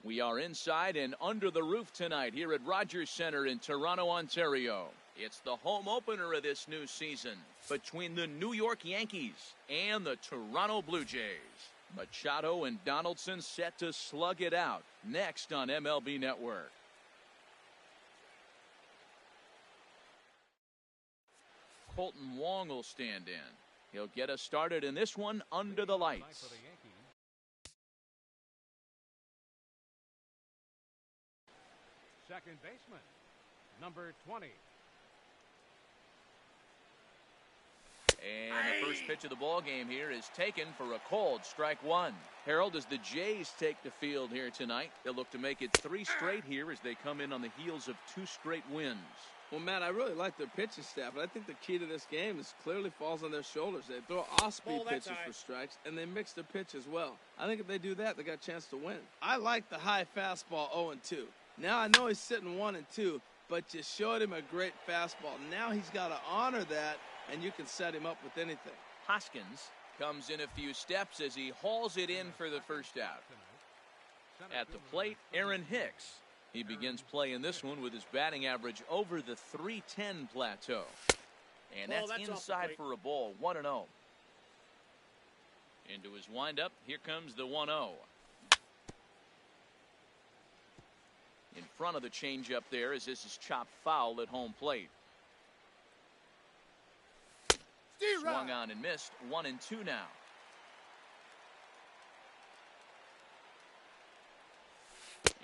We are inside and under the roof tonight here at Rogers Centre in Toronto, Ontario. It's the home opener of this new season between the New York Yankees and the Toronto Blue Jays. Machado and Donaldson set to slug it out next on MLB Network. Colton Wong will stand in. He'll get us started in this one under the lights. Second baseman, number 20. And the first pitch of the ball game here is taken for a called strike one. Harold, as the Jays take the field here tonight, they'll look to make it 3 straight here as they come in on the heels of 2 straight wins. Well, Matt, I really like their pitching staff, but I think the key to this game is clearly falls on their shoulders. They throw off-speed pitches for strikes, and they mix their pitch as well. I think if they do that, they got a chance to win. I like the high fastball 0-2. Now I know he's sitting 1-2, but you showed him a great fastball. Now he's got to honor that, and you can set him up with anything. Hoskins comes in a few steps as he hauls it in for the first out. At the plate, Aaron Hicks. He begins play in this one with his batting average over the .310 plateau. And that's inside for a ball, 1-0. Into his windup, here comes the 1-0. In front of the changeup there as this is chopped foul at home plate. Swung on and missed, 1-2 now.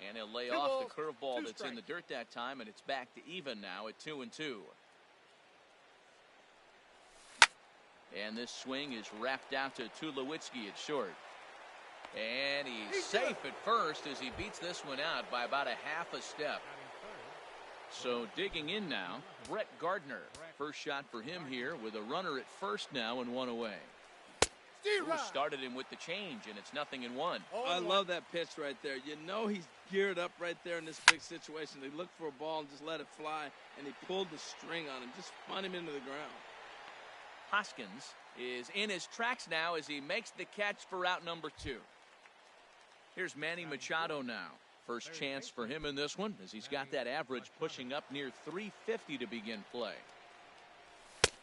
And he'll lay off the curveball that's in the dirt that time, and it's back to even now at 2-2. And this swing is wrapped out to Tulowitzki at short. And he's safe at first as he beats this one out by about a half a step. So digging in now, Brett Gardner. First shot for him here with a runner at first now and 1 away. Who started him with the change, and it's 0-1. I love that pitch right there. You know he's geared up right there in this big situation. He looked for a ball and just let it fly, and he pulled the string on him, just spun him into the ground. Hoskins is in his tracks now as he makes the catch for out number 2. Here's Manny Machado now. First chance for him in this one as he's got that average pushing up near .350 to begin play.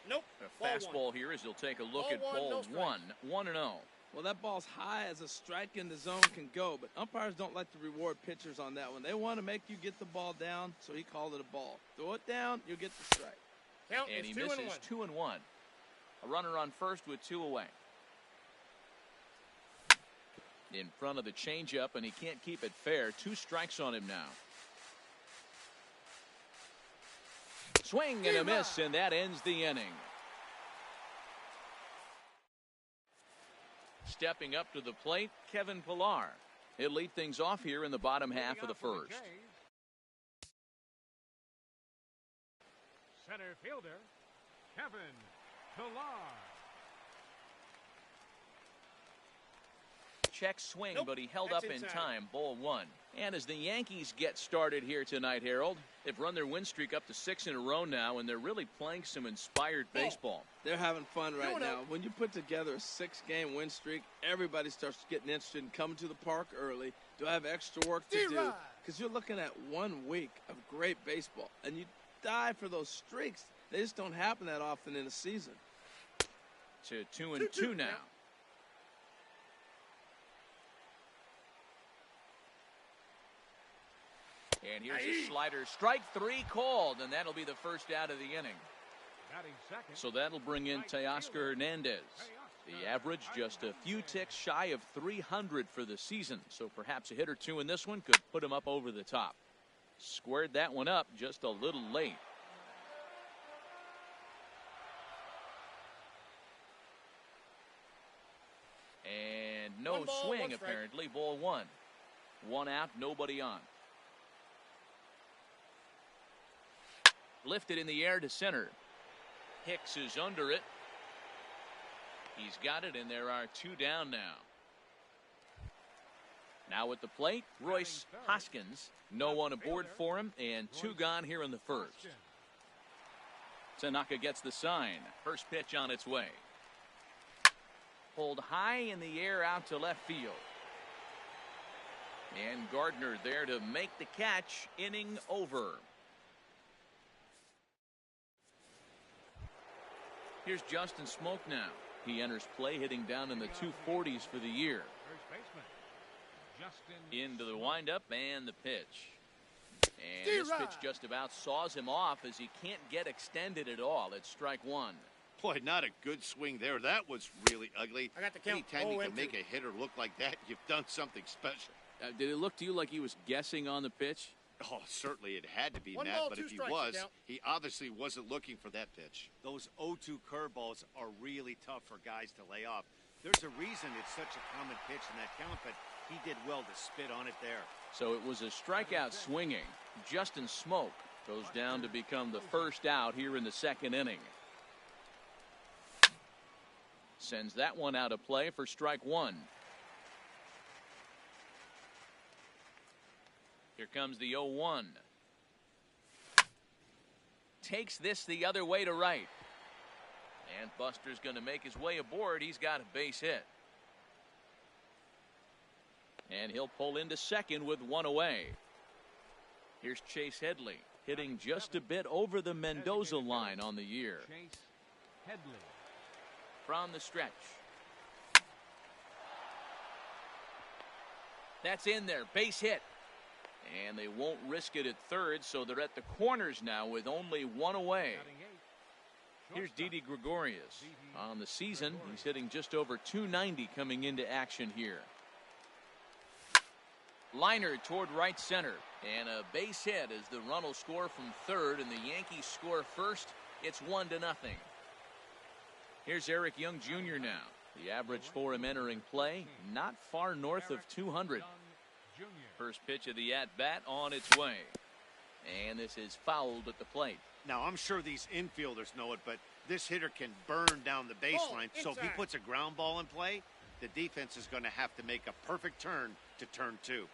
Nope. A fastball here as he'll take a look at ball 1, 1-0. Well, that ball's high as a strike in the zone can go, but umpires don't like to reward pitchers on that one. They want to make you get the ball down, so he called it a ball. Throw it down, you'll get the strike. And he misses 2-1. A runner on first with 2 away. In front of the changeup, and he can't keep it fair. 2 strikes on him now. Swing and a miss, and that ends the inning. Stepping up to the plate, Kevin Pillar. He'll lead things off here in the bottom half of the first. Center fielder, Kevin Pillar. Check swing, but he held up in time. Ball 1. And as the Yankees get started here tonight, Harold, they've run their win streak up to 6 in a row now, and they're really playing some inspired baseball. They're having fun right now. When you put together a 6-game win streak, everybody starts getting interested in coming to the park early. Do I have extra work to do? Because you're looking at 1 week of great baseball, and you die for those streaks. They just don't happen that often in a season. To 2-2 now. And here's a slider. Strike 3 called, and that'll be the first out of the inning. So that'll bring in Teoscar Hernandez. The average just a few ticks shy of 300 for the season. So perhaps a hit or 2 in this one could put him up over the top. Squared that one up just a little late. And no swing apparently. Ball 1. 1 out, nobody on. Lifted in the air to center. Hicks is under it. He's got it, and there are 2 down now. Now at the plate, Royce Hoskins. No one aboard for him, and 2 gone here in the first. Tanaka gets the sign. First pitch on its way. Pulled high in the air out to left field. And Gardner there to make the catch. Inning over. Here's Justin Smoak now. He enters play hitting down in the 240s for the year. First baseman, Justin Into the Smoak. windup and the pitch. And this pitch just about saws him off as he can't get extended at all. It's strike one. Boy, not a good swing there. That was really ugly. I got the count. Anytime you can 0-2. make a hitter look like that, you've done something special. Did it look to you like he was guessing on the pitch? Oh, certainly it had to be, One Matt, ball, but two if he strikes, was, you count. he obviously wasn't looking for that pitch. Those 0-2 curveballs are really tough for guys to lay off. There's a reason it's such a common pitch in that count, but he did well to spit on it there. So it was a strikeout swinging. Justin Smoak goes down to become the first out here in the second inning. Sends that one out of play for strike one. Here comes the 0-1. Takes this the other way to right. And Buster's going to make his way aboard. He's got a base hit. And he'll pull into second with one away. Here's Chase Headley hitting just a bit over the Mendoza line on the year. Chase Headley. From the stretch. That's in there. Base hit. And they won't risk it at third, so they're at the corners now with only one away. Batting eighth. Here's Shortstop, Didi Gregorius. On the season, he's hitting just over 290 coming into action here. Liner toward right center. And a base hit as the run will score from third and the Yankees score first. It's 1-0. Here's Eric Young Jr. now. The average for him entering play, not far north of 200. Young Jr. First pitch of the at-bat on its way. And this is fouled at the plate. Now, I'm sure these infielders know it, but this hitter can burn down the baseline. So if he inside. puts a ground ball in play, the defense is going to have to make a perfect turn to turn two.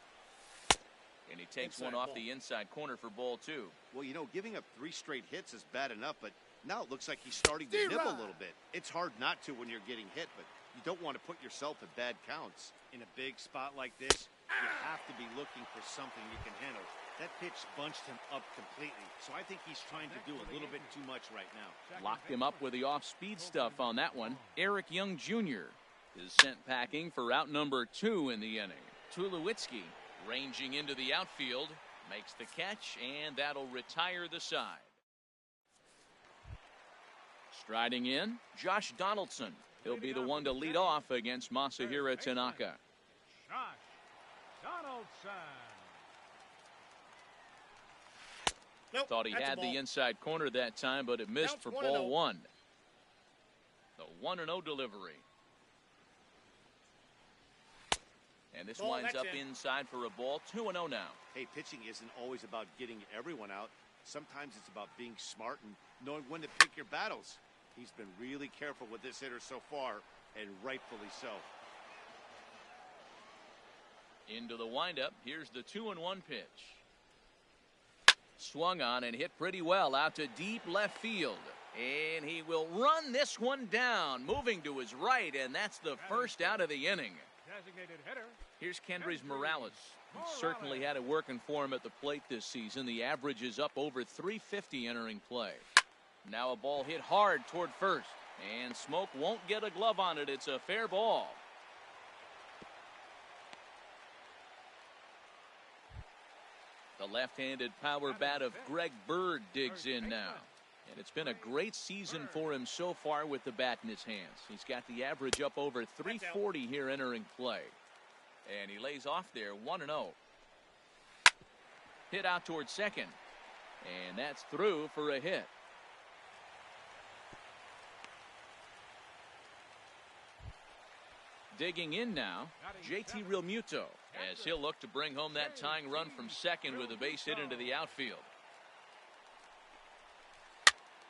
And he takes Inside one off ball. the inside corner for ball two. Well, you know, giving up 3 straight hits is bad enough, but now it looks like he's starting to nibble a little bit. It's hard not to when you're getting hit, but you don't want to put yourself in bad counts. In a big spot like this, you have to be looking for something you can handle. That pitch bunched him up completely, so I think he's trying to do a little bit too much right now. Locked him up with the off-speed stuff on that one. Eric Young Jr. is sent packing for out number 2 in the inning. Tulowitzki ranging into the outfield, makes the catch, and that'll retire the side. Striding in, Josh Donaldson. He'll be the one to lead off against Masahiro Tanaka. Josh Donaldson. Nope, Thought he that's a had the ball. inside corner that time, but it missed Counts for 1-0. ball 1. The 1-0 delivery. And this Ball, winds that's up in. inside for a ball. 2-0 now. Hey, pitching isn't always about getting everyone out. Sometimes it's about being smart and knowing when to pick your battles. He's been really careful with this hitter so far, and rightfully so. Into the windup. Here's the 2-1 pitch. Swung on and hit pretty well out to deep left field. And he will run this one down, moving to his right, and that's the first out of the inning. Designated hitter. Here's Kendrys Morales. He certainly had it working for him at the plate this season. The average is up over 350 entering play. Now a ball hit hard toward first. And Smoak won't get a glove on it. It's a fair ball. The left-handed power bat of Greg Bird digs in now. And it's been a great season for him so far with the bat in his hands. He's got the average up over 340 here entering play. And he lays off there 1-0. Hit out towards second. And that's through for a hit. Digging in now, JT Realmuto, as he'll look to bring home that tying run from second with a base hit into the outfield.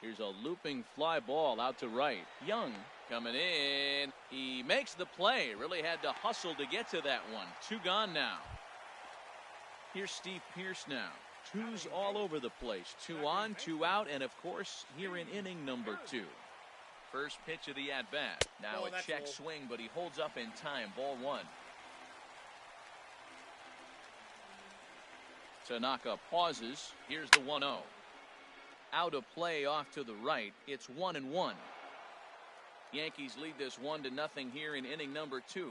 Here's a looping fly ball out to right. Young coming in. He makes the play. Really had to hustle to get to that one. 2 gone now. Here's Steve Pearce now. 2s all over the place. 2 on, 2 out, and of course here in inning number 2. First pitch of the at-bat. Now Oh, a that's check low. swing, but he holds up in time. Ball 1. Tanaka pauses. Here's the 1-0. Out of play off to the right. It's 1-1. Yankees lead this 1-0 here in inning number 2.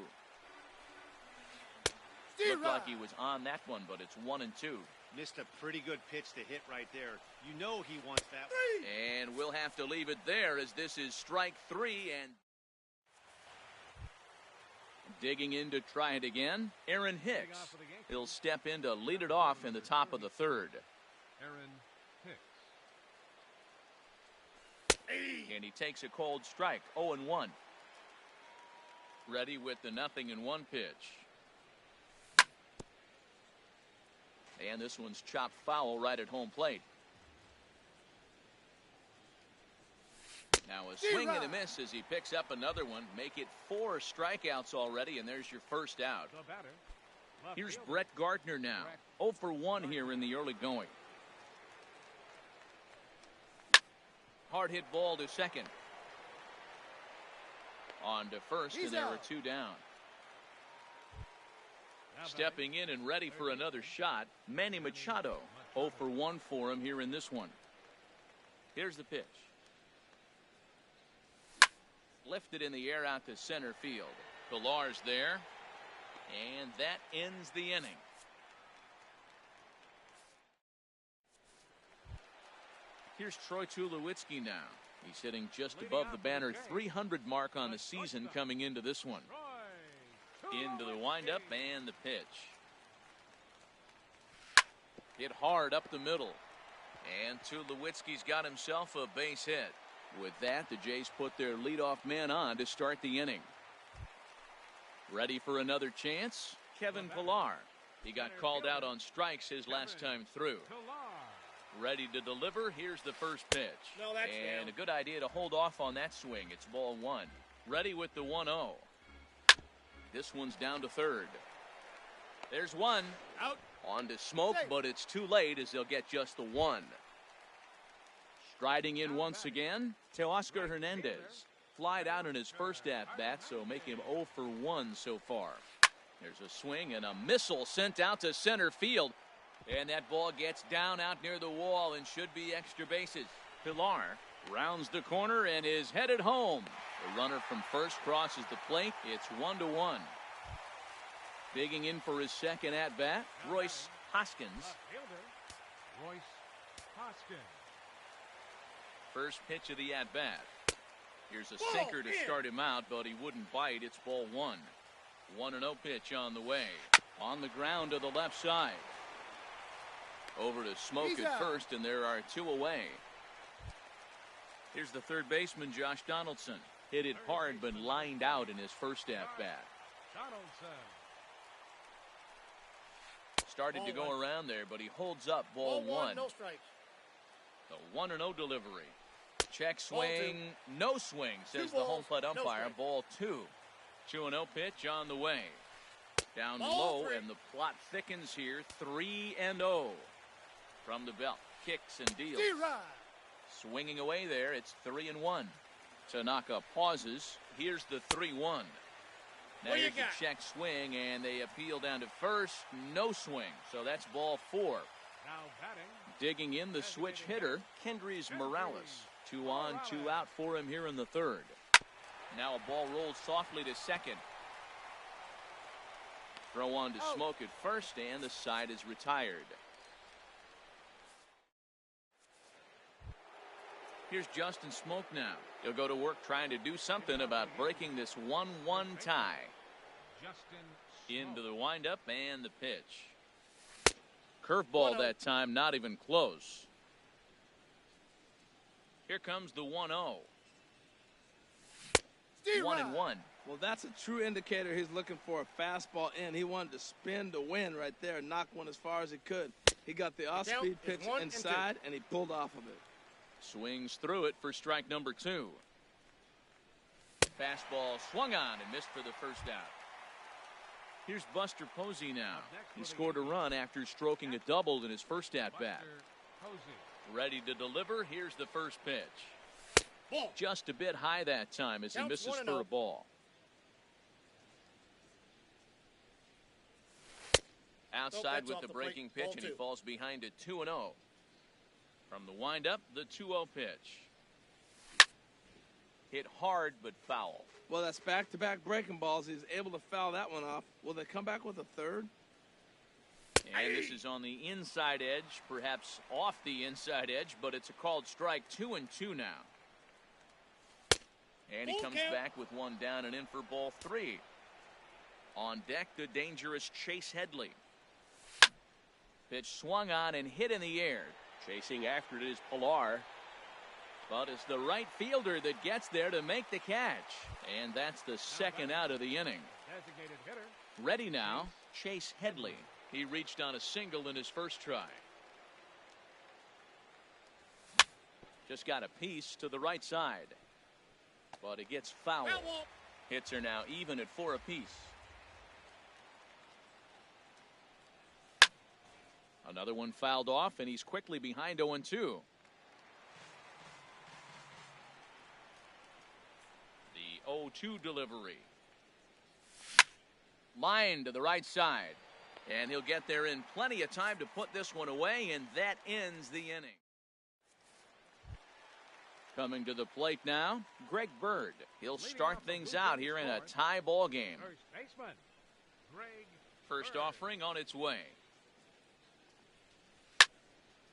Looked like he was on that one, but it's 1-2. Missed a pretty good pitch to hit right there. You know he wants that. And we'll have to leave it there as this is strike 3. And digging in to try it again, Aaron Hicks. He'll step in to lead it off in the top of the 3rd. Aaron Hicks. And he takes a cold strike, 0-1. Ready with the 0-1 pitch. And this one's chopped foul right at home plate. Now a swing and a miss as he picks up another one. Make it 4 strikeouts already, and there's your first out. The batter. Here's Brett Gardner now. 0 for 1 here in the early going. Hard hit ball to second. On to first, and there are 2 down. Stepping in and ready for another shot, Manny Machado. 0 for 1 for him here in this one. Here's the pitch. Lifted in the air out to center field. Pilar's there, and that ends the inning. Here's Troy Tulowitzki now. He's hitting just above the banner 300 mark on the season coming into this one. Into the windup and the pitch. Hit hard up the middle. And Tulowitzki's got himself a base hit. With that, the Jays put their leadoff man on to start the inning. Ready for another chance? Kevin Pilar. He got called out on strikes his last time through. Ready to deliver. Here's the first pitch. And a good idea to hold off on that swing. It's ball 1. Ready with the 1-0. This one's down to 3rd. There's 1. Out. On to Smoke, but it's too late as they'll get just the 1. Striding in once again, Teoscar Hernandez. Flied out in his first at-bat, so make him 0 for 1 so far. There's a swing and a missile sent out to center field. And that ball gets down out near the wall and should be extra bases. Pilar rounds the corner and is headed home. The runner from first crosses the plate. It's 1-1. Digging in for his second at-bat, Royce Hoskins. Royce Hoskins. First pitch of the at-bat. Here's a sinker to start him out, but he wouldn't bite. It's ball 1. 1-0 pitch on the way. On the ground to the left side. Over to Smoke at first, and there are 2 away. Here's the third baseman, Josh Donaldson. Hit it hard, but lined out in his first at-bat. Started to go around there, but he holds up ball 1. No strikes. The 1-0 delivery. Check swing, no swing, says the home plate umpire. Ball 2. 2-0 pitch on the way. Down low, and the plot thickens here. 3-0 from the belt. Kicks and deals. Swinging away there, it's 3-1. Tanaka pauses. Here's the 3-1. Now here's the check swing, and they appeal down to first. No swing, so that's ball 4. Now batting. Digging in the switch hitter, Kendrys Morales. 2 on, 2 out for him here in the 3rd. Now a ball rolled softly to second. Throw on to Smoke at first, and the side is retired. Here's Justin Smoke now. He'll go to work trying to do something about breaking this 1-1 tie. Into the windup and the pitch. Curveball that time, not even close. Here comes the 1-0. 1-1. Well, that's a true indicator he's looking for a fastball in. He wanted to spin to win right there, knock one as far as he could. He got the off-speed pitch inside, and he pulled off of it. Swings through it for strike number 2. Fastball swung on and missed for the first out. Here's Buster Posey now. He scored a run after stroking a double in his first at-bat. Ready to deliver. Here's the first pitch. Just a bit high that time as he misses for a ball. Outside with the breaking pitch, and he falls behind at 2-0. From the windup, the 2-0 pitch. Hit hard, but foul. Well, that's back-to-back breaking balls. He's able to foul that one off. Will they come back with a third? And this is on the inside edge, perhaps off the inside edge, but it's a called strike. 2-2 now. And he comes back with one down and in for ball 3. On deck, the dangerous Chase Headley. Pitch swung on and hit in the air. Chasing after it is Pilar. But it's the right fielder that gets there to make the catch. And that's the second out of the inning. Designated hitter. Ready now, Chase Headley. He reached on a single in his first try. Just got a piece to the right side. But it gets foul. Hits are now even at 4 apiece. Another one fouled off, and he's quickly behind 0-2. The 0-2 delivery. Line to the right side. And he'll get there in plenty of time to put this one away, and that ends the inning. Coming to the plate now, Greg Bird. He'll start things out here in a tie ball game. First baseman, Greg First Bird. offering on its way.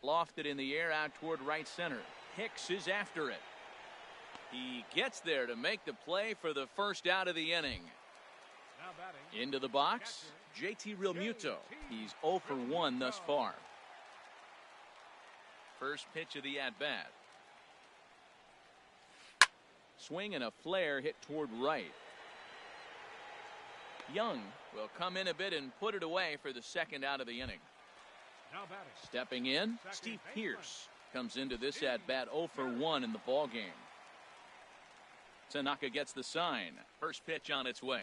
Lofted in the air out toward right center. Hicks is after it. He gets there to make the play for the first out of the inning. Now batting. Into the box, JT Realmuto. He's 0 for 1 thus far. First pitch of the at-bat. Swing and a flare hit toward right. Young will come in a bit and put it away for the second out of the inning. Now batting. Stepping in, Steve Pearce comes into this at-bat 0 for 1 in the ball game. Tanaka gets the sign. First pitch on its way.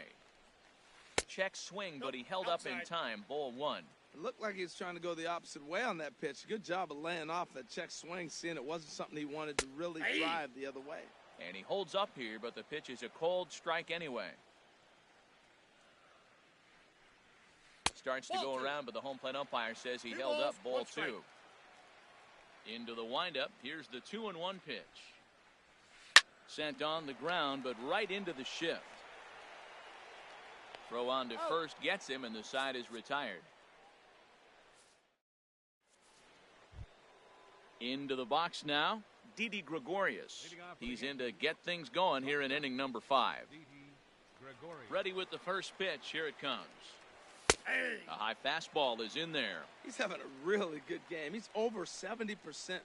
Check swing, but he held up in time. Ball 1. It looked like he was trying to go the opposite way on that pitch. Good job of laying off that check swing, seeing it wasn't something he wanted to really drive the other way. And he holds up here, but the pitch is a cold strike anyway. Starts to go around, but the home plate umpire says he held up. Ball 2. Into the windup. Here's the 2-1 pitch. Sent on the ground, but right into the shift. Throw on to first gets him, and the side is retired. Into the box now, Didi Gregorius. He's in to get things going here in inning number 5. Ready with the first pitch. Here it comes. A high fastball is in there. He's having a really good game. He's over 70%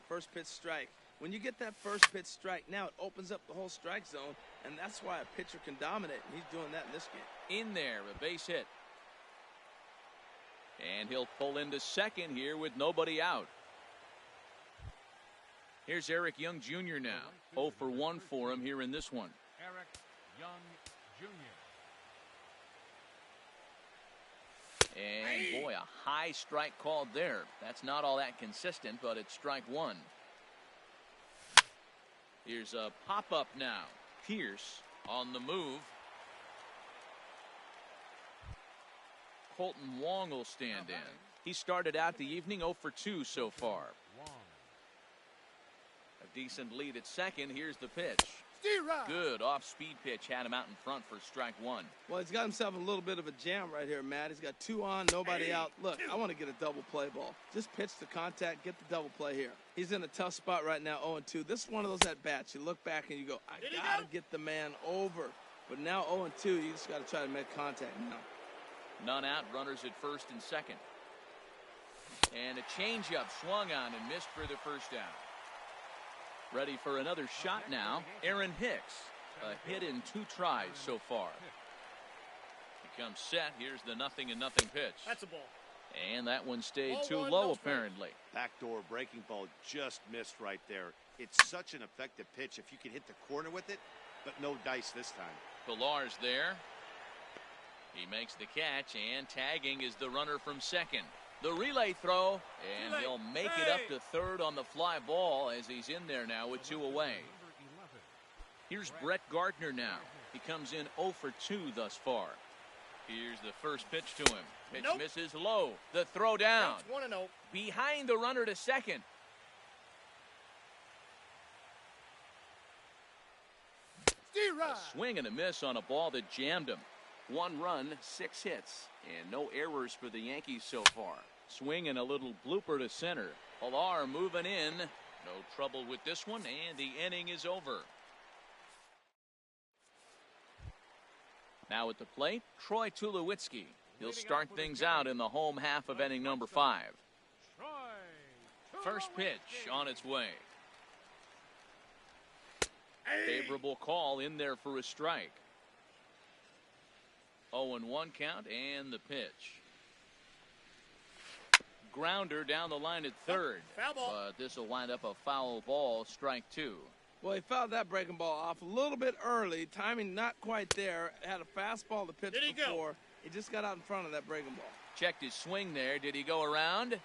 first pitch strike. When you get that first pitch strike, now it opens up the whole strike zone, and that's why a pitcher can dominate, and he's doing that in this game. In there, a base hit. And he'll pull into second here with nobody out. Here's Eric Young Jr. now. 0 for 1 for him here in this one. Eric Young Jr. And boy, a high strike called there. That's not all that consistent, but it's strike 1. Here's a pop-up now. Pierce on the move. Colton Wong will stand in. He started out the evening 0 for 2 so far. A decent lead at second. Here's the pitch. Good off-speed pitch. Had him out in front for strike 1. Well, he's got himself a little bit of a jam right here, Matt. He's got 2 on, nobody out. Look, I want to get a double play ball. Just pitch the contact, get the double play here. He's in a tough spot right now, 0-2. This is one of those at-bats. You look back and you go, I got to get the man over. But now 0-2, you just got to try to make contact now. None out, runners at first and second. And a changeup swung on and missed for the first out. Ready for another shot now, Aaron Hicks. A hit in 2 tries so far. He comes set. Here's the 0-0 pitch. That's a ball. And that one stayed too low, apparently. Backdoor breaking ball just missed right there. It's such an effective pitch if you can hit the corner with it, but no dice this time. Pilar's there. He makes the catch, and tagging is the runner from second. The relay throw, and he'll make it up to third on the fly ball as he's in there now with 2 away. Here's Brett Gardner now. He comes in 0 for 2 thus far. Here's the first pitch to him. Pitch misses low. The throw down. 1-0. Behind the runner to second. A swing and a miss on a ball that jammed him. 1 run, 6 hits, and no errors for the Yankees so far. Swing and a little blooper to center. Pilar moving in. No trouble with this one, and the inning is over. Now at the plate, Troy Tulowitzki. He'll start things out in the home half of inning number 5. First pitch on its way. Favorable call in there for a strike. 0-1 count and the pitch. Grounder down the line at third. Foul ball. But this will wind up a foul ball, strike 2. Well, he fouled that breaking ball off a little bit early. Timing not quite there. Had a fastball to pitch before. He just got out in front of that breaking ball. Checked his swing there. Did he go around?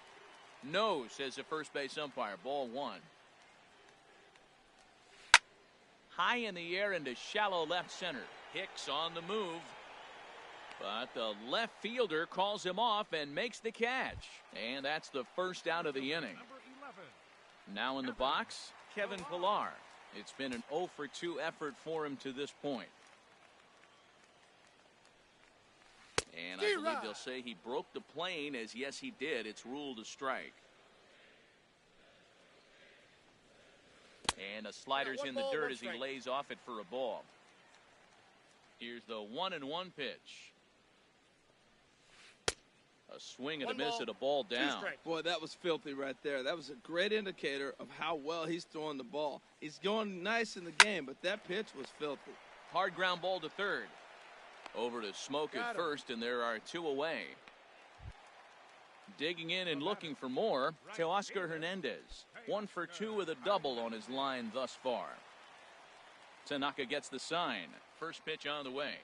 No, says the first base umpire. Ball 1. High in the air into shallow left center. Hicks on the move. But the left fielder calls him off and makes the catch. And that's the first out of the inning. Now in the box, Kevin Pilar. It's been an 0 for 2 effort for him to this point. And I believe they'll say he broke the plane, as yes he did. It's ruled a strike. And a slider's in the dirt as he lays off it for a ball. Here's the 1-1 pitch. A swing and a miss at a ball down. Boy, that was filthy right there. That was a great indicator of how well he's throwing the ball. He's going nice in the game, but that pitch was filthy. Hard ground ball to third. Over to Smoke at first, and there are 2 away. Digging in and looking for more, Teoscar Hernandez. 1 for 2 with a double on his line thus far. Tanaka gets the sign. First pitch on the way.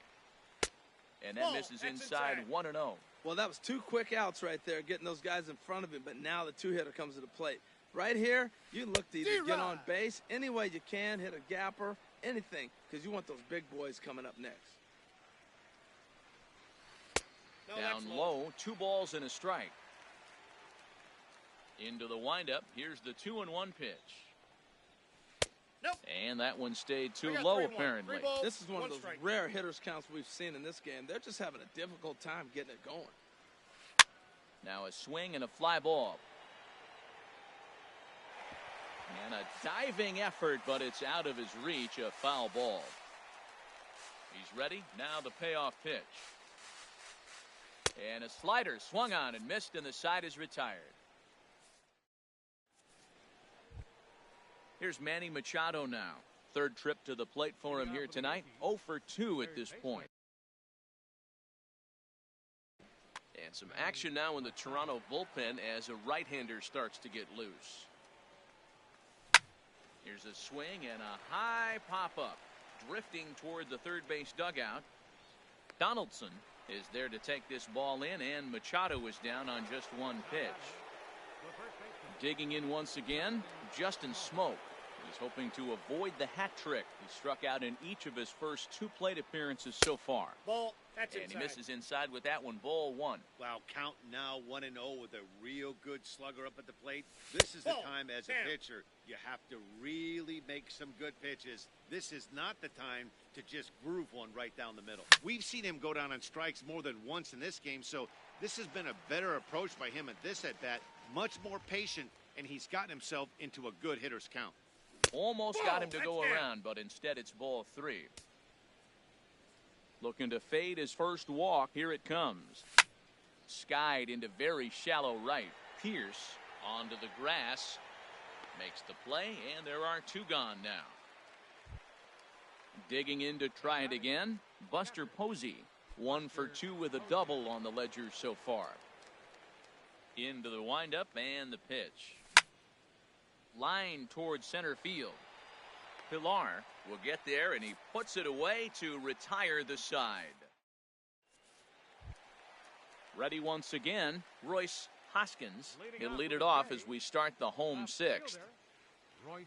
And that misses inside 1-0. Well, that was 2 quick outs right there, getting those guys in front of him, but now the 2-hitter comes to the plate. Right here, you look to either get on base any way you can, hit a gapper, anything, because you want those big boys coming up next. Down low, 2 balls and a strike. Into the windup. Here's the 2-1 pitch. And that one stayed too low, apparently. This is one of those rare hitters counts we've seen in this game. They're just having a difficult time getting it going. Now a swing and a fly ball. And a diving effort, but it's out of his reach, a foul ball. He's ready. Now the payoff pitch. And a slider swung on and missed, and the side is retired. Here's Manny Machado now. Third trip to the plate for him here tonight. 0 for 2 at this point. And some action now in the Toronto bullpen as a right-hander starts to get loose. Here's a swing and a high pop-up. Drifting toward the third base dugout. Donaldson is there to take this ball in, and Machado is down on just 1 pitch. Digging in once again, Justin Smoke. He's hoping to avoid the hat trick. He struck out in each of his first 2 plate appearances so far. Ball, that's and inside. He misses inside with that one. Ball 1. Wow, count now 1-0 with a real good slugger up at the plate. This is the time as a pitcher you have to really make some good pitches. This is not the time to just groove one right down the middle. We've seen him go down on strikes more than once in this game, so this has been a better approach by him at this at-bat. Much more patient, and he's gotten himself into a good hitter's count. Almost got him to go around, but instead it's ball 3. Looking to fade his first walk. Here it comes. Skied into very shallow right. Pierce onto the grass. Makes the play, and there are 2 gone now. Digging in to try it again. Buster Posey. 1 for 2 with a double on the ledger so far. Into the windup and the pitch. Line towards center field. Pilar will get there, and he puts it away to retire the side. Ready once again, Royce Hoskins. He'll lead it off as we start the home 6th. Royce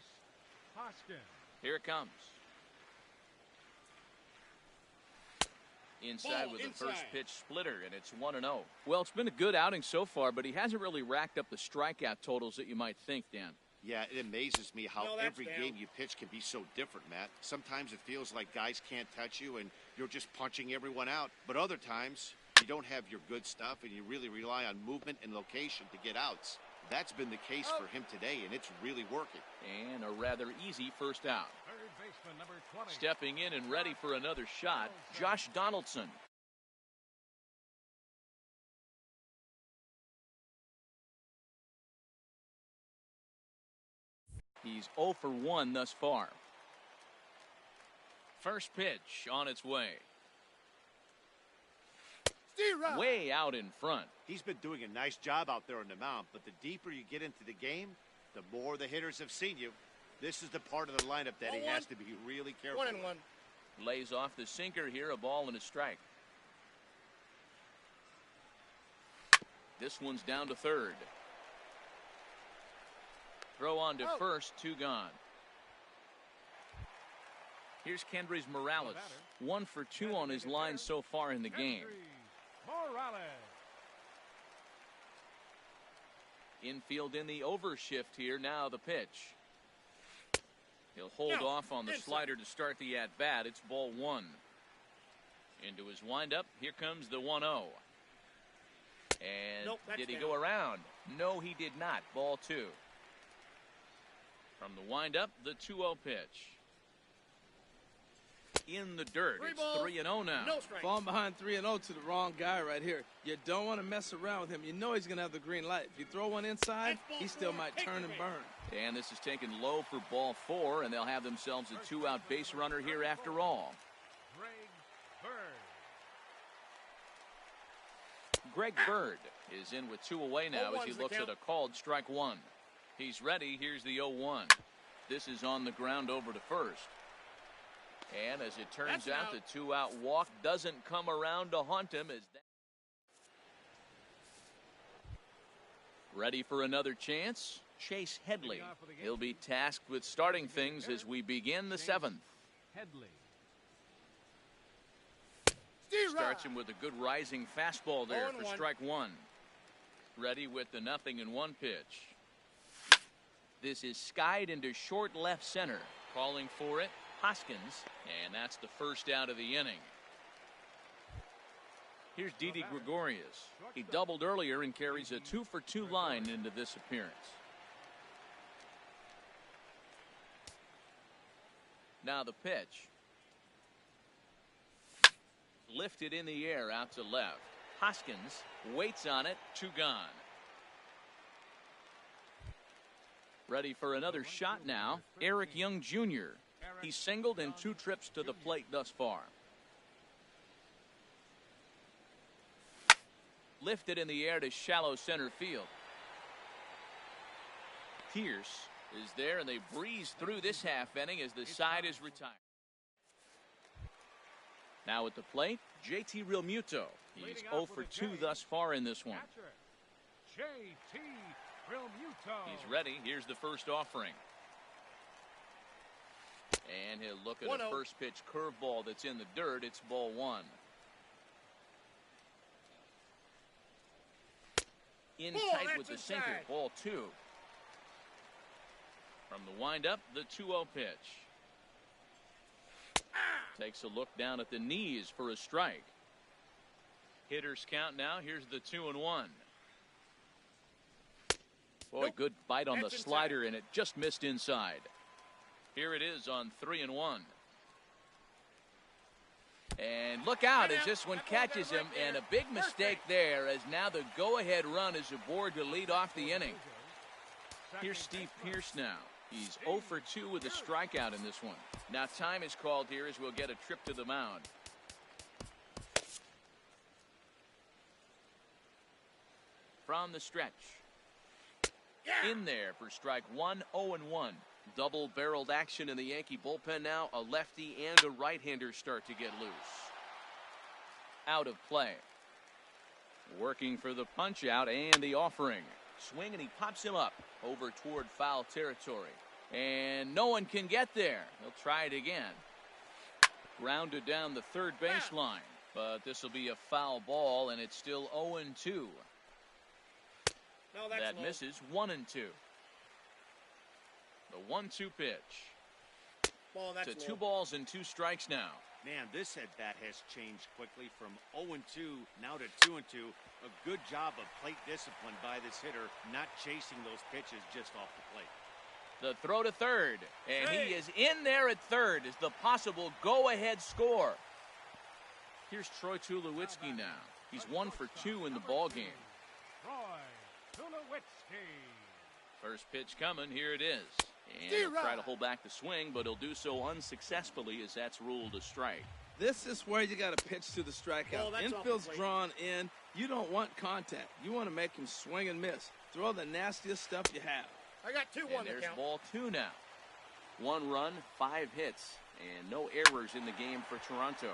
Hoskins. Here it comes. Inside with the first pitch splitter, and it's 1-0. Well, it's been a good outing so far, but he hasn't really racked up the strikeout totals that you might think, Dan. Yeah, it amazes me how every game you pitch can be so different, Matt. Sometimes it feels like guys can't touch you and you're just punching everyone out. But other times, you don't have your good stuff and you really rely on movement and location to get outs. That's been the case for him today, and it's really working. And a rather easy first out. Third baseman, number 20. Stepping in and ready for another shot, Josh Donaldson. He's 0 for 1 thus far. First pitch on its way. Way out in front. He's been doing a nice job out there on the mound, but the deeper you get into the game, the more the hitters have seen you. This is the part of the lineup that he has to be really careful. 1-1. Lays off the sinker here, a ball and a strike. This one's down to third. Throw on to first, 2 gone. Here's Kendrys Morales. 1 for 2 on his line so far in the game. Morales. Infield in the overshift here. Now the pitch. He'll hold off on the slider to start the at-bat. It's ball 1. Into his windup. Here comes the 1-0. And did he go around? No, he did not. Ball 2. From the windup, the 2-0 pitch. In the dirt. It's 3-0 now. Falling behind 3-0 to the wrong guy right here. You don't want to mess around with him. You know he's going to have the green light. If you throw one inside, he still might turn and burn. And this is taken low for ball 4, and they'll have themselves a 2-out base runner here after all. Greg Bird is in with 2 away now as he looks at a called strike 1. He's ready. Here's the 0-1. This is on the ground over to first. And as it turns out, the 2-out walk doesn't come around to haunt him. Ready for another chance? Chase Headley. He'll be tasked with starting things as we begin the 7th. Headley. Starts him with a good rising fastball there for strike 1. Ready with the 0-1 pitch. This is skied into short left center. Calling for it, Hoskins, and that's the first out of the inning. Here's Didi Gregorius. He doubled earlier and carries a 2 for 2 line into this appearance. Now the pitch. Lifted in the air out to left. Hoskins waits on it, 2 gone. Ready for another shot now, Eric Young Jr. He's singled in 2 trips to the plate thus far. Lifted in the air to shallow center field. Pierce is there, and they breeze through this half inning as the side is retired. Now at the plate, JT Realmuto. He's 0 for 2 thus far in this one. JT Realmuto. He's ready. Here's the first offering. And he'll look at a first pitch curveball that's in the dirt. It's ball 1. In tight with the sinker. Ball 2. From the windup, the 2-0 pitch. Takes a look down at the knees for a strike. Hitters count now. Here's the 2-1. Boy, good bite on the slider, and it just missed inside. Here it is on 3-1. And look out as this one catches him, and a big mistake there as now the go-ahead run is aboard to lead off the inning. Here's Steve Pierce now. He's 0 for 2 with a strikeout in this one. Now time is called here as we'll get a trip to the mound. From the stretch. In there for strike 1, 0-1. Double-barreled action in the Yankee bullpen now. A lefty and a right-hander start to get loose. Out of play. Working for the punch-out and the offering. Swing, and he pops him up over toward foul territory. And no one can get there. He'll try it again. Grounded down the third baseline. But this will be a foul ball, and it's still 0-2. No, that's that low. misses 1-2. The 1-2 pitch. Ball, that's to low. 2 balls and 2 strikes now. Man, this at-bat has changed quickly from 0-2 now to 2-2. A good job of plate discipline by this hitter, not chasing those pitches just off the plate. The throw to third, and he is in there at third as the possible go-ahead score. Here's Troy Tulowitzki now. He's 1 for 2 in the ball game. Troy Tulowitzki. First pitch coming, here it is. And he'll try to hold back the swing, but he'll do so unsuccessfully as that's ruled a strike. This is where you got to pitch to the strikeout. Infield's drawn in. You don't want contact. You want to make him swing and miss. Throw the nastiest stuff you have. I got 2-1 And to there's count. ball 2 now. 1 run, 5 hits, and no errors in the game for Toronto.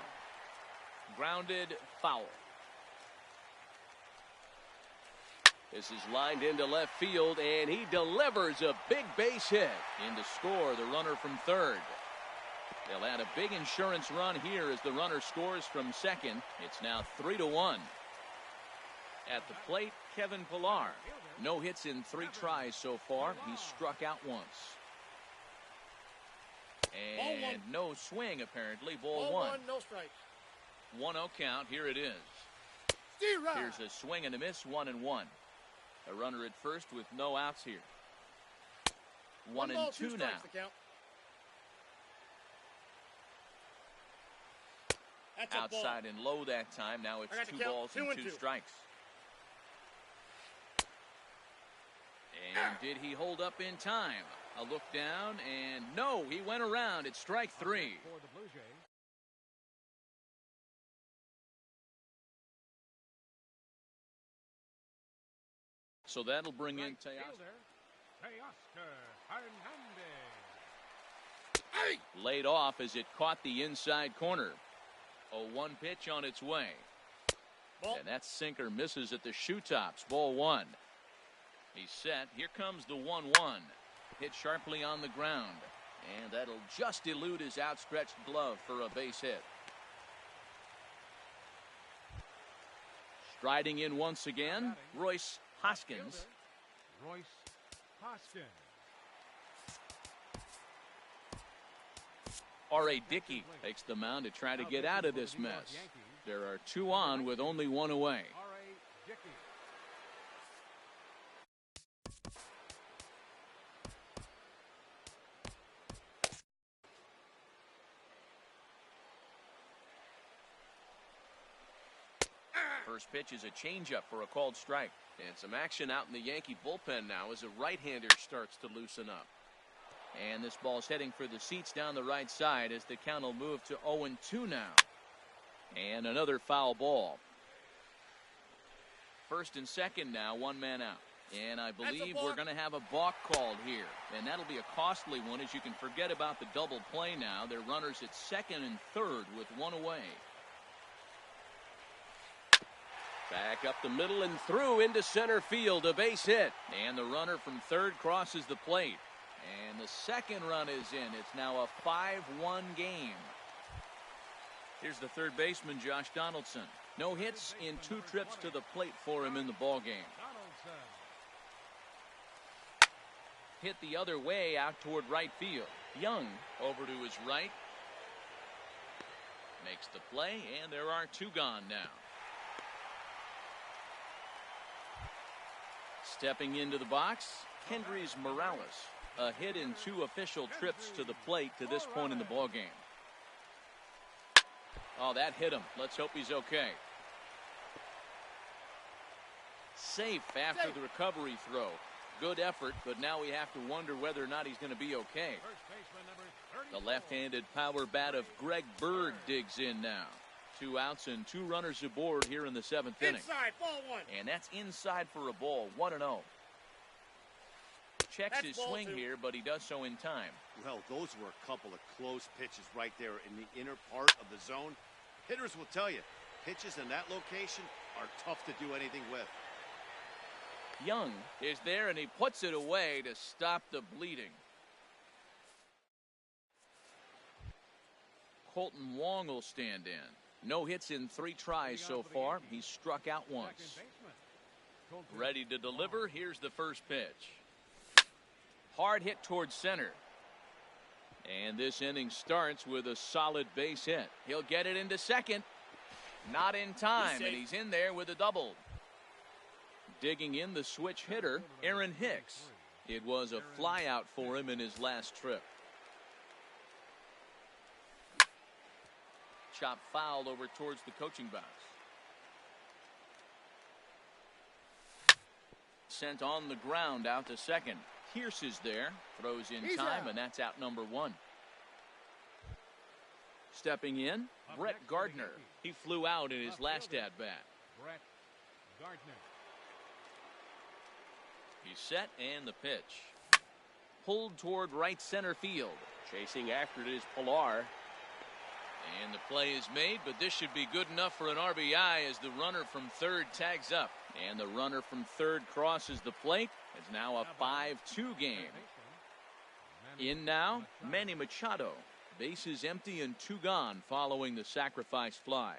Grounded, foul. This is lined into left field, and he delivers a big base hit. In to score, the runner from third. They'll add a big insurance run here as the runner scores from second. It's now 3-1. At the plate, Kevin Pillar. No hits in 3 tries so far. He's struck out once. And no swing, apparently. Ball 1. No strikes. 1-0 count. Here it is. Here's a swing and a miss, 1-1. A runner at first with no outs here. 1-2 now. Outside and low that time. Now it's 2 balls and 2 strikes. And did he hold up in time? A look down, and no, he went around. It's strike 3. For the Blue Jays. So that'll bring in Teoscar. Teoscar Hernandez. Laid off as it caught the inside corner. 0-1 pitch on its way. And that sinker misses at the shoe tops. Ball 1. He's set. Here comes the 1-1. Hit sharply on the ground. And that'll just elude his outstretched glove for a base hit. Striding in once again, Royce Hoskins. Royce Hoskins. R.A. Dickey takes the mound to try to get out of this mess. There are 2 on with only 1 away. R.A. Dickey. First pitch is a changeup for a called strike. And some action out in the Yankee bullpen now as a right-hander starts to loosen up. And this ball's heading for the seats down the right side as the count will move to 0-2 now. And another foul ball. First and second now, 1 man out. And I believe we're going to have a balk called here. And that'll be a costly one as you can forget about the double play now. They're runners at second and third with 1 away. Back up the middle and through into center field. A base hit. And the runner from third crosses the plate. And the second run is in. It's now a 5-1 game. Here's the third baseman, Josh Donaldson. No hits in 2 trips to the plate for him in the ball game. Hit the other way out toward right field. Young over to his right. Makes the play, and there are 2 gone now. Stepping into the box, Kendrys Morales. A hit in 2 official trips to the plate to this point in the ball game. Oh, that hit him. Let's hope he's okay. Safe after the recovery throw. Good effort, but now we have to wonder whether or not he's going to be okay. The left-handed power bat of Greg Bird digs in now. 2 outs and 2 runners aboard here in the 7th inning. Inside, ball 1. And that's inside for a ball, 1-0. Checks his swing here, but he does so in time. Well, those were a couple of close pitches right there in the inner part of the zone. Hitters will tell you, pitches in that location are tough to do anything with. Young is there, and he puts it away to stop the bleeding. Colton Wong will stand in. No hits in 3 tries so far. He's struck out once. Ready to deliver. Here's the first pitch. Hard hit towards center. And this inning starts with a solid base hit. He'll get it into second. Not in time, and he's in there with a double. Digging in the switch hitter, Aaron Hicks. It was a flyout for him in his last trip. Chop fouled over towards the coaching box. Sent on the ground out to second. Pierce is there. Throws in time, and that's out number 1. Stepping in, Brett Gardner. He flew out in his last at-bat. Brett Gardner. He's set, and the pitch. Pulled toward right center field. Chasing after it is Pilar. And the play is made, but this should be good enough for an RBI as the runner from third tags up. And the runner from third crosses the plate. It's now a 5-2 game. In now, Manny Machado. Bases empty and 2 gone following the sacrifice fly.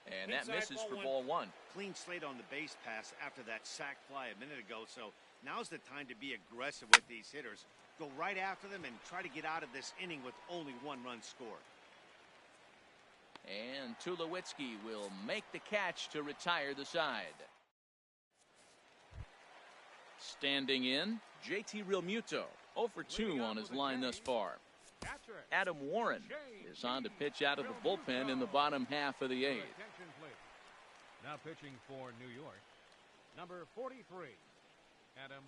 And that misses for ball 1. Clean slate on the base pass after that sac fly a minute ago, so now's the time to be aggressive with these hitters. Go right after them and try to get out of this inning with only 1 run scored. And Tulowitzki will make the catch to retire the side. Standing in, JT Realmuto, 0 for 2 on his line thus far. Adam Warren is on to pitch out of the bullpen in the bottom half of the 8th. Now pitching for New York, number 43, Adam.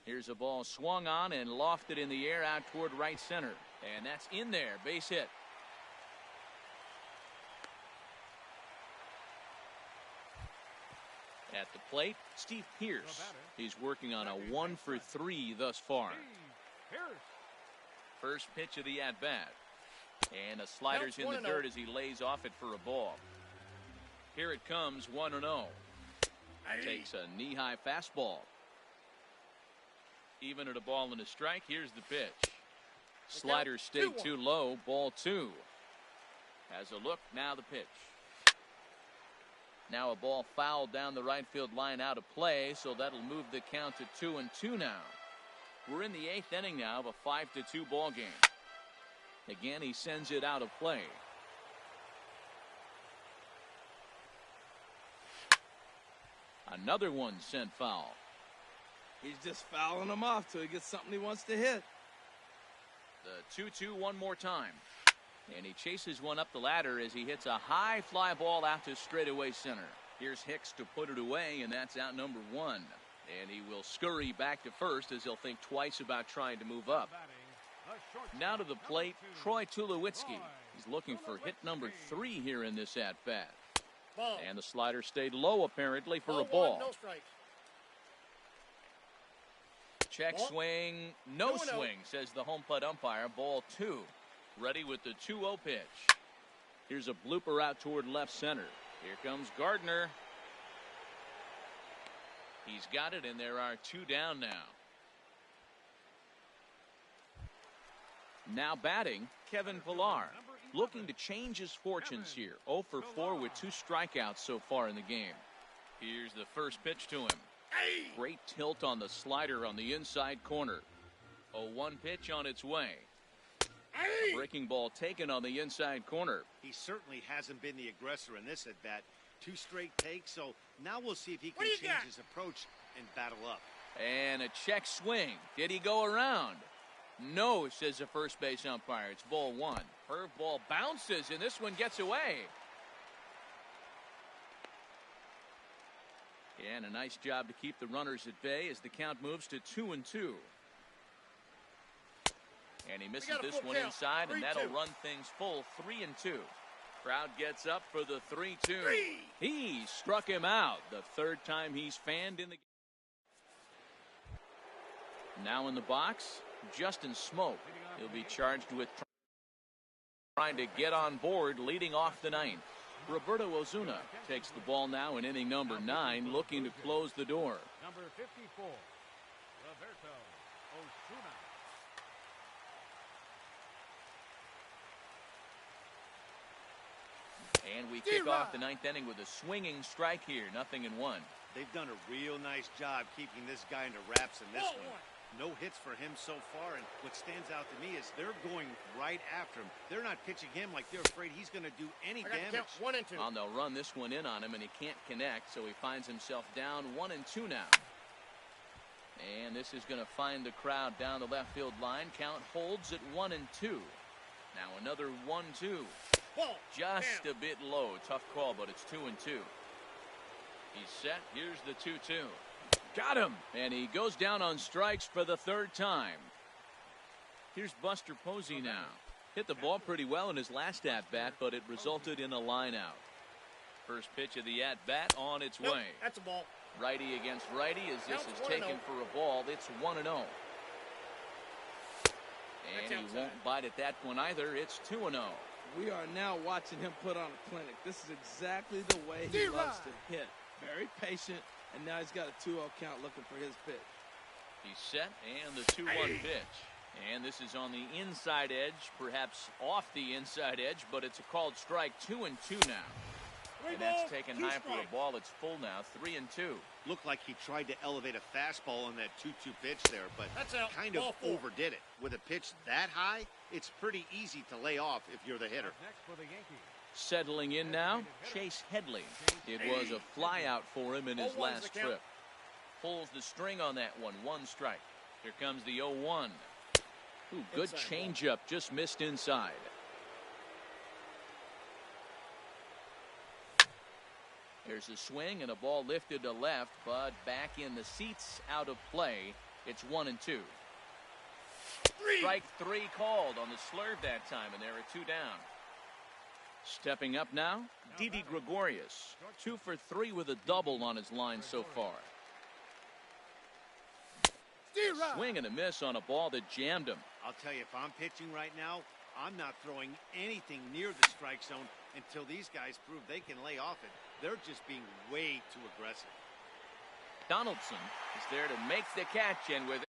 Here's a ball swung on and lofted in the air out toward right center. And that's in there. Base hit. At the plate, Steve Pierce. He's working on a 1 for 3 thus far. First pitch of the at-bat. And a slider's in the dirt as he lays off it for a ball. Here it comes, 1-0. Takes a knee-high fastball. Even at a ball and a strike, here's the pitch. Slider stayed too low, ball 2. Has a look, now the pitch. Now a ball fouled down the right field line out of play, so that'll move the count to 2-2 now. We're in the 8th inning now of a 5-2 ball game. Again, he sends it out of play. Another one sent foul. He's just fouling them off till he gets something he wants to hit. The 2-2 one more time. And he chases one up the ladder as he hits a high fly ball out to straightaway center. Here's Hicks to put it away, and that's out number 1. And he will scurry back to first as he'll think twice about trying to move up. Now to the plate, Troy Tulowitzki. He's looking for hit number 3 here in this at-bat. And the slider stayed low apparently for a ball. No strikes. Check swing, no swing, says the home plate umpire. Ball 2. Ready with the 2-0 pitch. Here's a blooper out toward left center. Here comes Gardner. He's got it, and there are 2 down now. Now batting, Kevin Pilar. Looking to change his fortunes here. 0 for 4 with 2 strikeouts so far in the game. Here's the first pitch to him. Great tilt on the slider on the inside corner. 0-1 pitch on its way. A breaking ball taken on the inside corner. He certainly hasn't been the aggressor in this at-bat. 2 straight takes, so now we'll see if he can change his approach and battle up. And a check swing. Did he go around? No, says the first base umpire. It's ball 1. Curveball bounces, and this one gets away. And a nice job to keep the runners at bay as the count moves to 2-2. And he misses this one inside, and that'll run things full 3-2. Crowd gets up for the 3-2. He struck him out. The 3rd time he's fanned in the game. Now in the box, Justin Smoke. He'll be charged with trying to get on board, leading off the ninth. Roberto Ozuna takes the ball now in inning number 9, looking to close the door. Number 54, Roberto Ozuna. And we kick off the 9th inning with a swinging strike here, 0-1. They've done a real nice job keeping this guy under wraps in this one. No hits for him so far, and what stands out to me is they're going right after him. They're not pitching him like they're afraid he's going to do any damage. 1 and 2. Well, they'll run this one in on him, and he can't connect, so he finds himself down 1-2 now. And this is going to find the crowd down the left field line. Count holds at 1-2. Now another 1-2. Ball. Just Down. a bit low. Tough call, but it's 2-2. He's set. Here's the 2-2. Got him. And he goes down on strikes for the 3rd time. Here's Buster Posey now. Hit the ball pretty well in his last at-bat, but it resulted in a line-out. First pitch of the at-bat on its way. That's a ball. Righty against righty as this Counts is 1-0. taken for a ball. It's 1-0. And he won't bite at that one either. It's 2-0. We are now watching him put on a clinic. This is exactly the way he loves to hit. Very patient, and now he's got a 2-0 count looking for his pitch. He's set, and the 2-1 pitch. And this is on the inside edge, perhaps off the inside edge, but it's a called strike. 2-2 now. And that's taken high for a ball. It's full now, 3-2. Looked like he tried to elevate a fastball on that 2-2 pitch there, but kind of overdid it. With a pitch that high, it's pretty easy to lay off if you're the hitter. Next for the Yankees. Settling in now, Chase Headley. It was a flyout for him in his last trip. Pulls the string on that one. 1 strike. Here comes the 0-1. Ooh, good changeup, just missed inside. There's a swing and a ball lifted to left, but back in the seats, out of play. It's 1-2. Strike 3 called on the slurve that time, and there are 2 down. Stepping up now, Didi Gregorius. 2 for 3 with a double on his line so far. Swing and a miss on a ball that jammed him. I'll tell you, if I'm pitching right now, I'm not throwing anything near the strike zone until these guys prove they can lay off it. They're just being way too aggressive. Donaldson is there to make the catch, and with